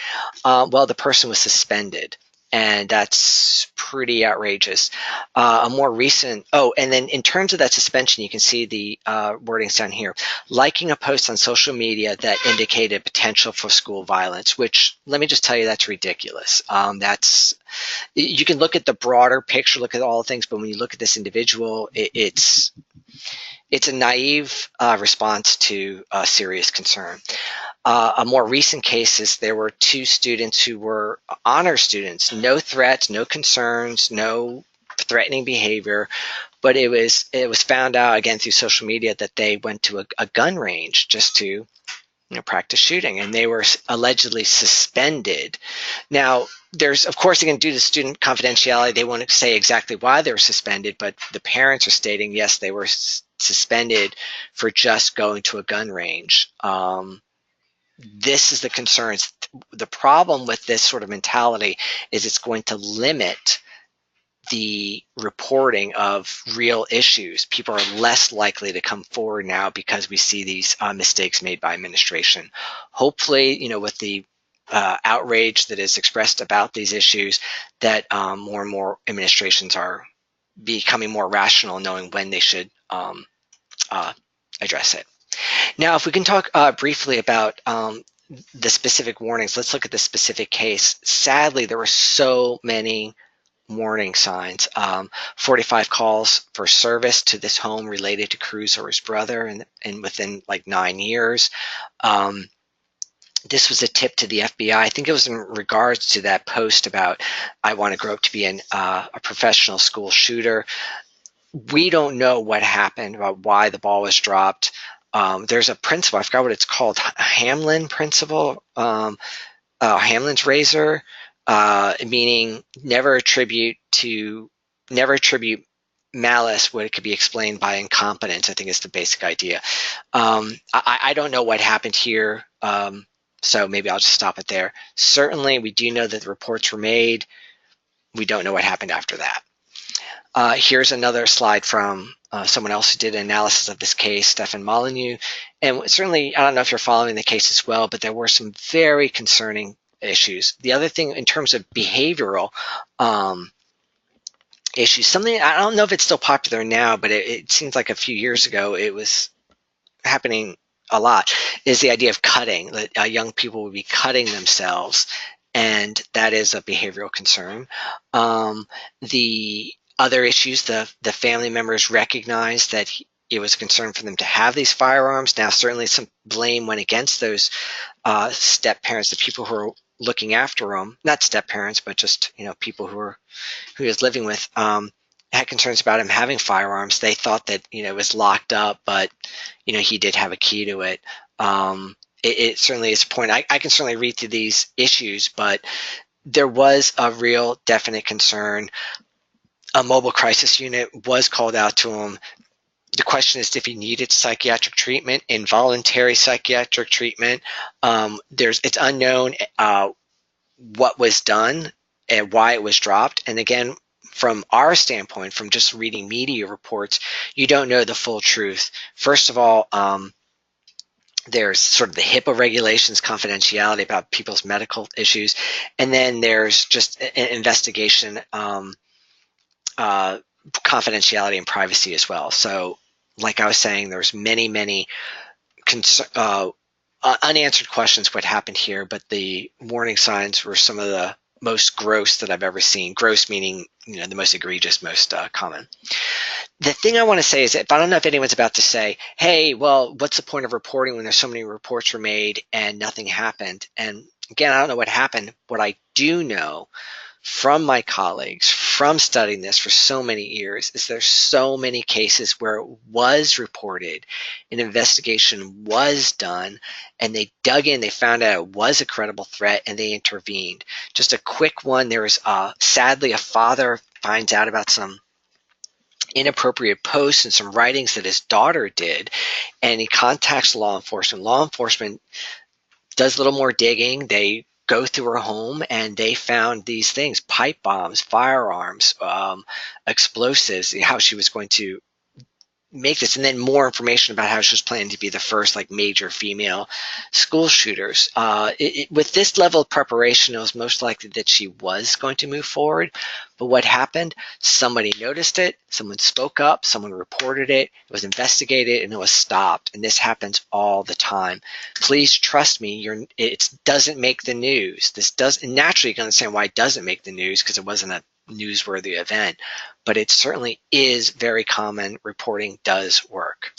Well, the person was suspended, and that's pretty outrageous. A more recent, and then in terms of that suspension, you can see the wordings down here. Liking a post on social media that indicated potential for school violence, which, let me just tell you, that's ridiculous. You can look at the broader picture, look at all the things, but when you look at this individual, it's a naive response to a serious concern. A more recent case is there were two students who were honor students, no threats, no concerns, no threatening behavior, but it was found out, again, through social media, that they went to a gun range just to practice shooting, and they were allegedly suspended. Now, there's, of course, again, due to student confidentiality, they won't say exactly why they were suspended, but the parents are stating, yes, they were suspended for just going to a gun range. This is the concerns. The problem with this sort of mentality is it's going to limit the reporting of real issues. People are less likely to come forward now because we see these mistakes made by administration. Hopefully, with the outrage that is expressed about these issues, that more and more administrations are becoming more rational, knowing when they should uh, address it. Now, if we can talk briefly about the specific warnings, let's look at the specific case. Sadly, there were so many warning signs. 45 calls for service to this home related to Cruz or his brother, and within like 9 years. This was a tip to the FBI. I think it was in regards to that post about I want to grow up to be a professional school shooter. We don't know what happened, about why the ball was dropped. There's a principle, I forgot what it's called, Hamlin principle, Hamlin's razor, meaning never attribute malice when it could be explained by incompetence. I think is the basic idea. I don't know what happened here, so maybe I'll just stop it there. Certainly, we do know that the reports were made. We don't know what happened after that. Here's another slide from someone else who did an analysis of this case, Stefan Molyneux. And certainly, I don't know if you're following the case as well, but there were some very concerning issues. The other thing, in terms of behavioral issues, something, I don't know if it's still popular now, but it seems like a few years ago it was happening a lot, is the idea of cutting, that young people would be cutting themselves, and that is a behavioral concern. The other issues, the family members recognized that it was a concern for them to have these firearms. Now, certainly some blame went against those step parents, the people who are looking after them, not step parents, but just people who he was living with, had concerns about him having firearms. They thought that it was locked up, but he did have a key to it. It certainly is a point. I can certainly read through these issues, but there was a real definite concern. A mobile crisis unit was called out to him. The question is if he needed psychiatric treatment, involuntary psychiatric treatment. It's unknown what was done and why it was dropped. And again, from our standpoint, from just reading media reports, you don't know the full truth. First of all, there's sort of the HIPAA regulations, confidentiality about people's medical issues, and then there's just an investigation, confidentiality and privacy as well. So, like I was saying, there's many unanswered questions what happened here, but the warning signs were some of the most gross that I've ever seen. Gross meaning, the most egregious, most common. The thing I want to say is that I don't know if anyone's about to say, hey, well, what's the point of reporting when there's so many reports were made and nothing happened? And again, I don't know what happened. What I do know from my colleagues, from studying this for so many years, is there's so many cases where it was reported, an investigation was done, and they dug in, they found out it was a credible threat, and they intervened. Just a quick one, there was sadly a father finds out about some inappropriate posts and some writings that his daughter did, and he contacts law enforcement. Law enforcement does a little more digging. They go through her home and they found these things: pipe bombs, firearms, explosives, how she was going to make this, and then more information about how she was planning to be the first major female school shooters. With this level of preparation, it was most likely that she was going to move forward. But what happened? Somebody noticed it, someone spoke up, someone reported it, it was investigated, and it was stopped. And this happens all the time. Please trust me, it doesn't make the news. This does, and naturally you can understand why it doesn't make the news, because it wasn't a newsworthy event, but it certainly is very common. Reporting does work.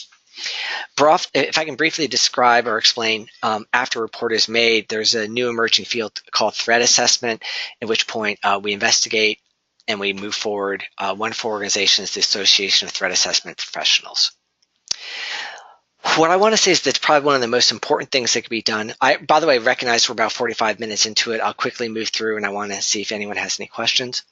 If I can briefly describe or explain, after a report is made, there's a new emerging field called threat assessment, at which point we investigate and we move forward. One for organizations, the Association of Threat Assessment Professionals. What I want to say is that's probably one of the most important things that could be done. I, by the way, recognize we're about 45 minutes into it. I'll quickly move through and I want to see if anyone has any questions.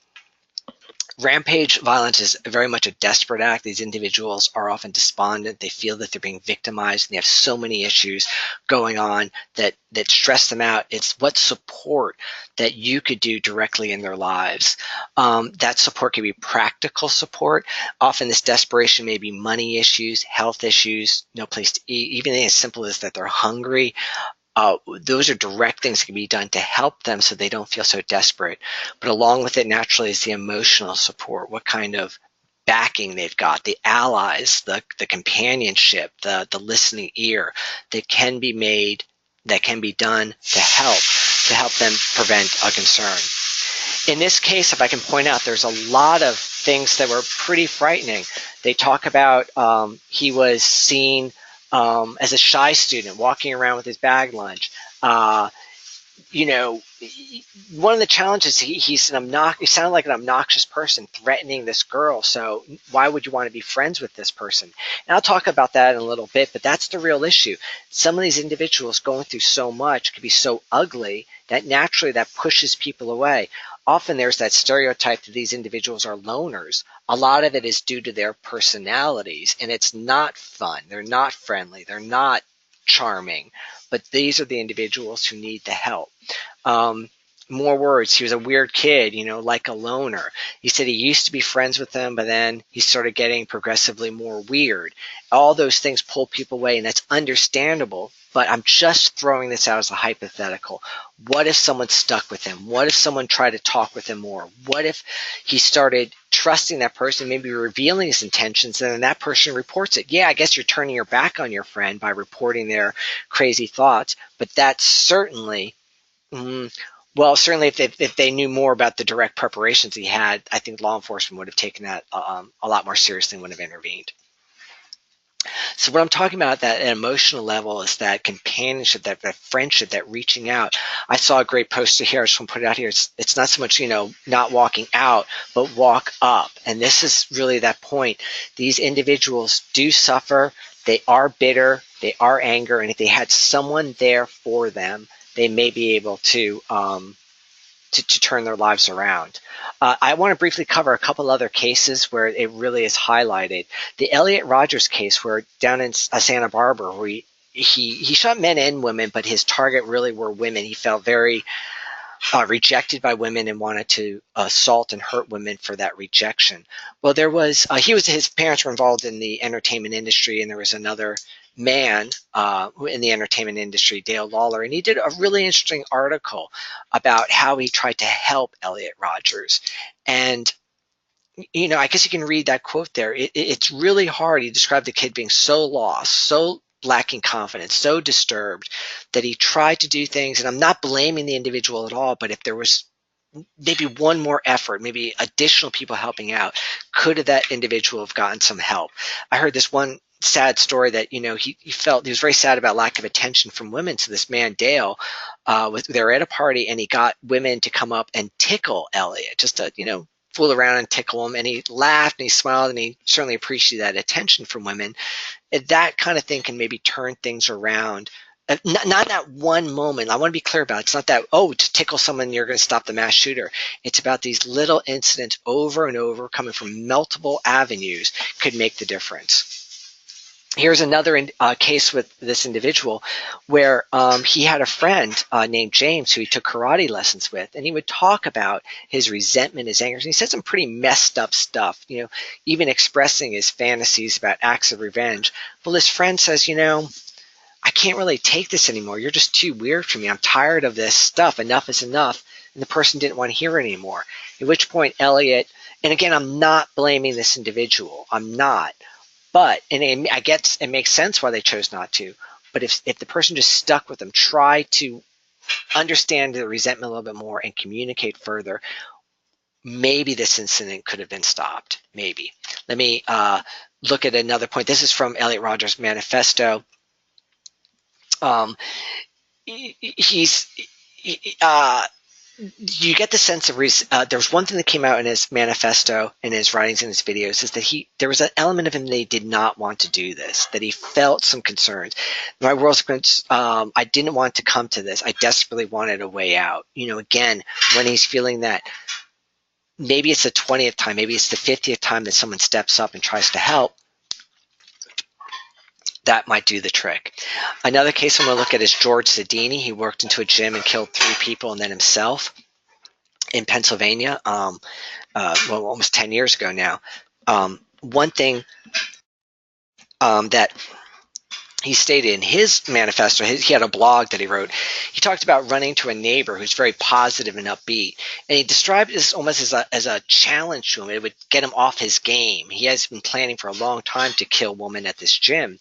Rampage violence is very much a desperate act. These individuals are often despondent. They feel that they're being victimized and they have so many issues going on that stress them out. It's what support that you could do directly in their lives. That support can be practical support. Often this desperation may be money issues, health issues, no place to eat, even as simple as that they're hungry. Those are direct things that can be done to help them so they don't feel so desperate. But along with it, naturally, is the emotional support. What kind of backing they've got, the allies, the companionship, the listening ear that can be made, that can be done to help them prevent a concern. In this case, if I can point out, there's a lot of things that were pretty frightening. They talk about he was seen as a shy student walking around with his bag lunch. Uh, you know, one of the challenges, he's he sounded like an obnoxious person threatening this girl. So why would you want to be friends with this person? And I'll talk about that in a little bit, but that's the real issue. Some of these individuals going through so much can be so ugly that naturally that pushes people away. Often there's that stereotype that these individuals are loners. A lot of it is due to their personalities, and it's not fun. They're not friendly. They're not charming, but these are the individuals who need the help. Um, More words. He was a weird kid, like a loner. He said he used to be friends with them, but then he started getting progressively more weird. All those things pull people away, and that's understandable. But I'm just throwing this out as a hypothetical. What if someone stuck with him? What if someone tried to talk with him more? What if he started trusting that person, maybe revealing his intentions, and then that person reports it? Yeah, I guess you're turning your back on your friend by reporting their crazy thoughts, but that's certainly well, certainly if they knew more about the direct preparations he had, I think law enforcement would have taken that a lot more seriously and would have intervened. So what I'm talking about at that emotional level is that companionship, that friendship, that reaching out. I saw a great poster here. I just want to put it out here. It's not so much, not walking out, but walk up. And this is really that point. These individuals do suffer. They are bitter. They are angry. And if they had someone there for them, they may be able to turn their lives around. I want to briefly cover a couple other cases where it really is highlighted. The Elliot Rogers case, where down in Santa Barbara, where he shot men and women, but his target really were women. He felt very rejected by women and wanted to assault and hurt women for that rejection. Well, there was his parents were involved in the entertainment industry, and there was another man in the entertainment industry, Dale Lawler, and he did a really interesting article about how he tried to help Elliot Rogers. And I guess you can read that quote there. It's really hard. He described the kid being so lost, so lacking confidence, so disturbed that he tried to do things. And I'm not blaming the individual at all, but if there was maybe one more effort, maybe additional people helping out, could that individual have gotten some help? I heard this one sad story that he felt he was very sad about lack of attention from women. So this man Dale, they were at a party and he got women to come up and tickle Elliot, just to fool around and tickle him, and he laughed and he smiled and he certainly appreciated that attention from women. And that kind of thing can maybe turn things around. Not that one moment. I want to be clear about it. It's not that, to tickle someone, you're going to stop the mass shooter. It's about these little incidents over and over coming from multiple avenues could make the difference. Here's another case with this individual where he had a friend named James who he took karate lessons with, and he would talk about his resentment, his anger. And he said some pretty messed up stuff, even expressing his fantasies about acts of revenge. Well, his friend says, I can't really take this anymore. You're just too weird for me. I'm tired of this stuff. Enough is enough. And the person didn't want to hear it anymore. At which point Elliot, and again, I'm not blaming this individual. I'm not. But, and I guess it makes sense why they chose not to. But if the person just stuck with them, try to understand the resentment a little bit more and communicate further, maybe this incident could have been stopped. Maybe. Let me look at another point. This is from Elliot Rogers' manifesto. He's you get the sense of there was one thing that came out in his manifesto, in his writings, in his videos, is that there was an element of him that he did not want to do this, that he felt some concerns. My world's I didn't want to come to this. I desperately wanted a way out. Again, when he's feeling that maybe it's the 20th time, maybe it's the 50th time that someone steps up and tries to help, that might do the trick. Another case I'm going to look at is George Zadini. He worked into a gym and killed 3 people and then himself in Pennsylvania, well, almost 10 years ago now. One thing that he stated in his manifesto, he had a blog that he wrote. He talked about running to a neighbor who's very positive and upbeat, and he described this almost as a challenge to him. It would get him off his game. He has been planning for a long time to kill a woman at this gym,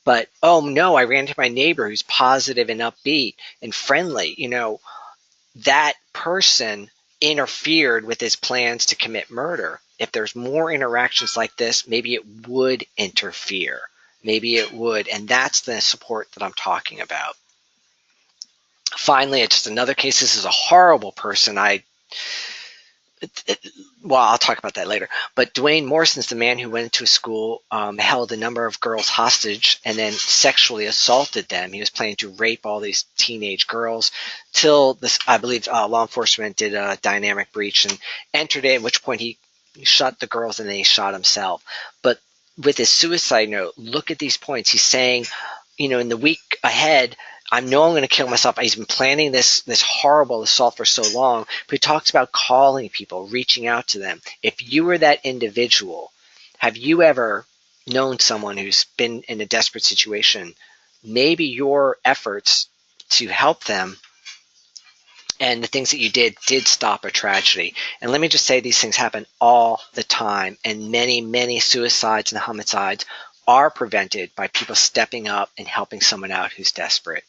but oh no, I ran into my neighbor who's positive and upbeat and friendly. That person interfered with his plans to commit murder. If there's more interactions like this, maybe it would interfere. Maybe it would. And that's the support that I'm talking about. Finally, it's just another case. This is a horrible person. Well, I'll talk about that later. But Dwayne Morrison's the man who went into a school, held a number of girls hostage, and then sexually assaulted them. He was planning to rape all these teenage girls till this, I believe, law enforcement did a dynamic breach and entered it, at which point he shot the girls and then he shot himself. But with his suicide note, look at these points. He's saying, in the week ahead, I know I'm going to kill myself. He's been planning this horrible assault for so long, but he talks about calling people, reaching out to them. If you were that individual, have you ever known someone who's been in a desperate situation? Maybe your efforts to help them and the things that you did stop a tragedy. And let me just say, these things happen all the time, and many suicides and homicides are prevented by people stepping up and helping someone out who's desperate.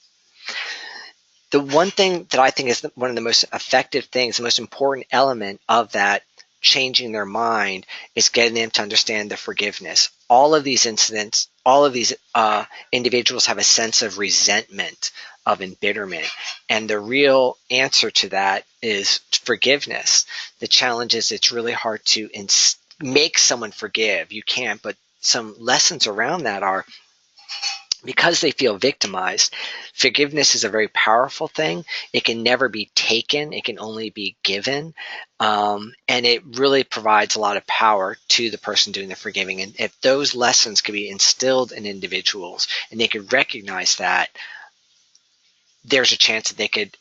The one thing that I think is one of the most effective things, the most important element of that changing their mind, is getting them to understand the forgiveness. All of these incidents, all of these individuals have a sense of resentment, of embitterment, and the real answer to that is forgiveness. The challenge is it's really hard to make someone forgive. You can't, but some lessons around that are, because they feel victimized, forgiveness is a very powerful thing. It can never be taken, it can only be given. And it really provides a lot of power to the person doing the forgiving. And if those lessons could be instilled in individuals and they could recognize that, there's a chance that they could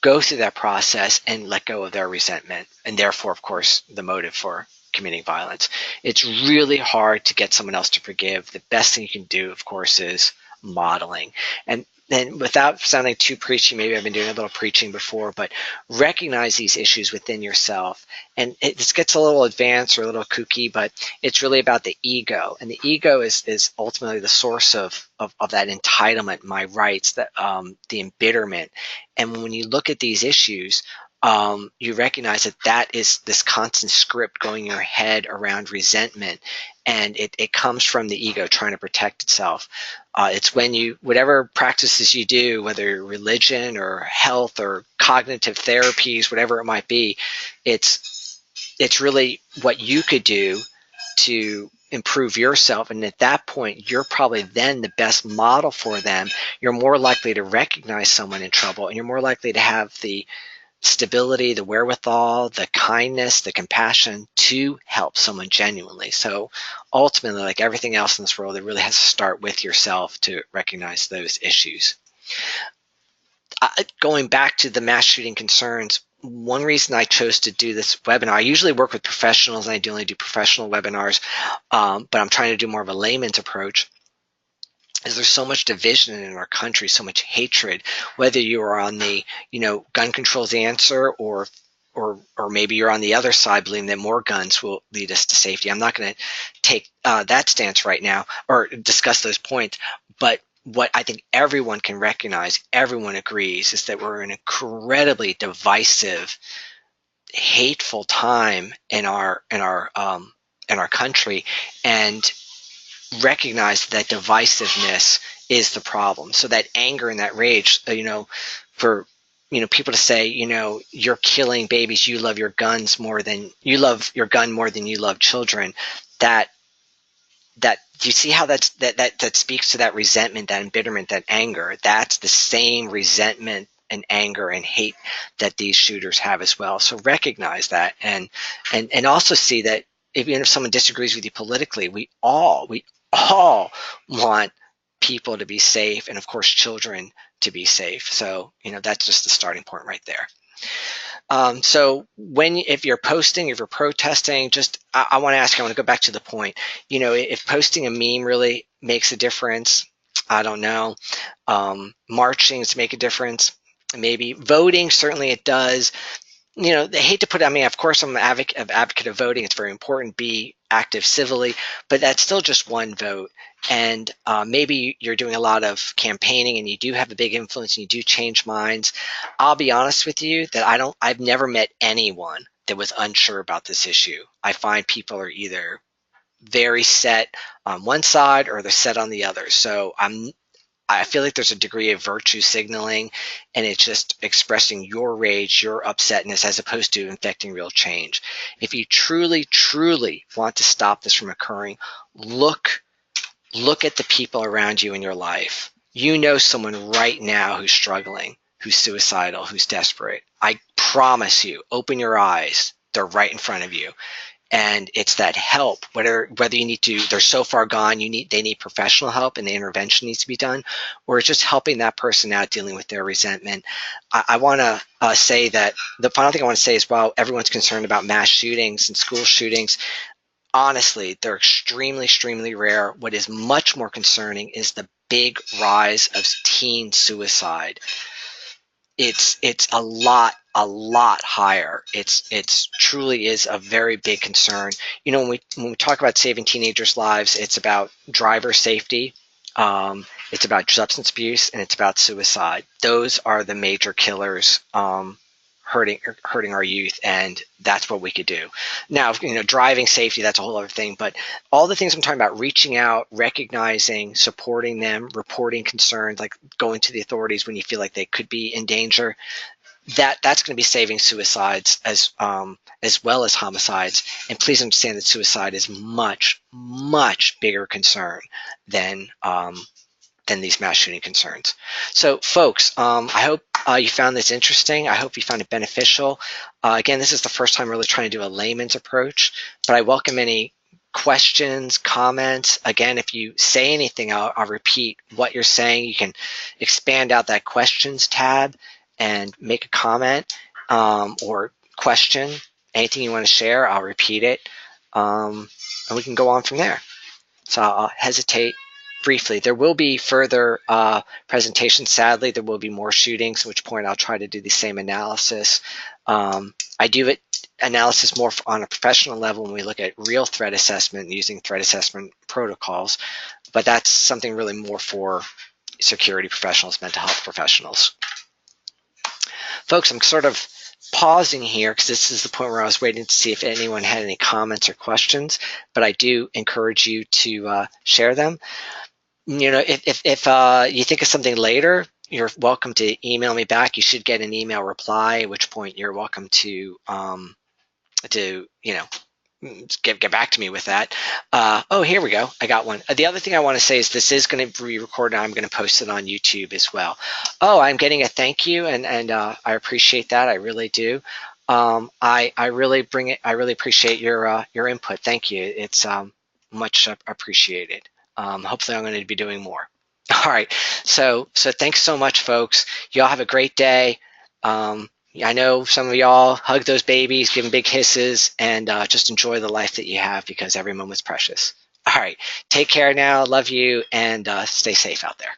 go through that process and let go of their resentment, and therefore, of course, the motive for committing violence. It's really hard to get someone else to forgive. The best thing you can do, of course, is modeling. And then, without sounding too preachy, maybe I've been doing a little preaching before, but recognize these issues within yourself. And this gets a little advanced or a little kooky, but it's really about the ego. And the ego is ultimately the source of that entitlement, my rights, that the embitterment. And when you look at these issues, you recognize that is this constant script going in your head around resentment, and it comes from the ego trying to protect itself. It's when whatever practices you do, whether religion or health or cognitive therapies, whatever it might be, it's really what you could do to improve yourself. And at that point, you're probably then the best model for them. You're more likely to recognize someone in trouble, and you're more likely to have the stability, the wherewithal, the kindness, the compassion to help someone genuinely. So ultimately, like everything else in this world, it really has to start with yourself to recognize those issues. Going back to the mass shooting concerns, one reason I chose to do this webinar, I usually work with professionals, and I do only do professional webinars, but I'm trying to do more of a layman's approach, is there's so much division in our country, so much hatred, whether you are on the, gun control is the answer, or maybe you're on the other side, believing that more guns will lead us to safety. I'm not going to take that stance right now or discuss those points, but what I think everyone can recognize, everyone agrees, is that we're in an incredibly divisive, hateful time in our country, and recognize that divisiveness is the problem. So that anger and that rage, for people to say, you're killing babies, you love your guns more than you love your gun more than you love children. That do you see how that speaks to that resentment, that embitterment, that anger? That's the same resentment and anger and hate that these shooters have as well. So recognize that, and also see that even if someone disagrees with you politically, we all want people to be safe, and of course children to be safe. So that's just the starting point right there. So if you're posting, if you're protesting, I want to ask you, I want to go back to the point. If posting a meme really makes a difference, I don't know. Marching to make a difference, maybe voting, certainly it does. They hate to put, I mean, of course, I'm an advocate of voting. It's very important. Be active civilly, but that's still just one vote. And maybe you're doing a lot of campaigning and you do have a big influence and you do change minds. I'll be honest with you that I've never met anyone that was unsure about this issue. I find people are either very set on one side or they're set on the other. So I feel like there's a degree of virtue signaling, and it's just expressing your rage, your upsetness, as opposed to infecting real change. If you truly, truly want to stop this from occurring, look at the people around you in your life. You know someone right now who's struggling, who's suicidal, who's desperate. I promise you, open your eyes. They're right in front of you, and it's that help, whether you need to, they're so far gone, they need professional help and the intervention needs to be done, or just helping that person out dealing with their resentment. I want to say that the final thing I want to say is, while everyone's concerned about mass shootings and school shootings, honestly, they're extremely, extremely rare. What is much more concerning is the big rise of teen suicide. It's a lot higher. It's truly is a very big concern. When we talk about saving teenagers' lives, it's about driver safety, it's about substance abuse, and it's about suicide. Those are the major killers, hurting our youth, and that's what we could do. Now, driving safety, that's a whole other thing, but all the things I'm talking about, reaching out, recognizing, supporting them, reporting concerns, like going to the authorities when you feel like they could be in danger, that's going to be saving suicides as well as homicides. And please understand that suicide is much, much bigger concern than these mass shooting concerns. So, folks, I hope you found this interesting. I hope you found it beneficial. Again, this is the first time really trying to do a layman's approach, but I welcome any questions, comments. Again, if you say anything, I'll repeat what you're saying. You can expand out that questions tab and make a comment, or question. Anything you want to share, I'll repeat it, and we can go on from there. So I'll hesitate briefly. There will be further presentations. Sadly, there will be more shootings, at which point I'll try to do the same analysis. I do it analysis more on a professional level when we look at real threat assessment using threat assessment protocols, but that's something really more for security professionals, mental health professionals. Folks, I'm sort of pausing here because this is the point where I was waiting to see if anyone had any comments or questions, but I do encourage you to share them. If you think of something later, you're welcome to email me back. You should get an email reply, at which point you're welcome to get back to me with that. Oh, here we go. I got one. The other thing I want to say is this is going to be recorded. I'm going to post it on YouTube as well. Oh, I'm getting a thank you, and I appreciate that. I really do. I really appreciate your input. Thank you. It's much appreciated. Hopefully, I'm going to be doing more. All right. So thanks so much, folks. Y'all have a great day. I know some of y'all hug those babies, give them big hisses, and just enjoy the life that you have, because every moment's precious. All right. Take care now. Love you, and stay safe out there.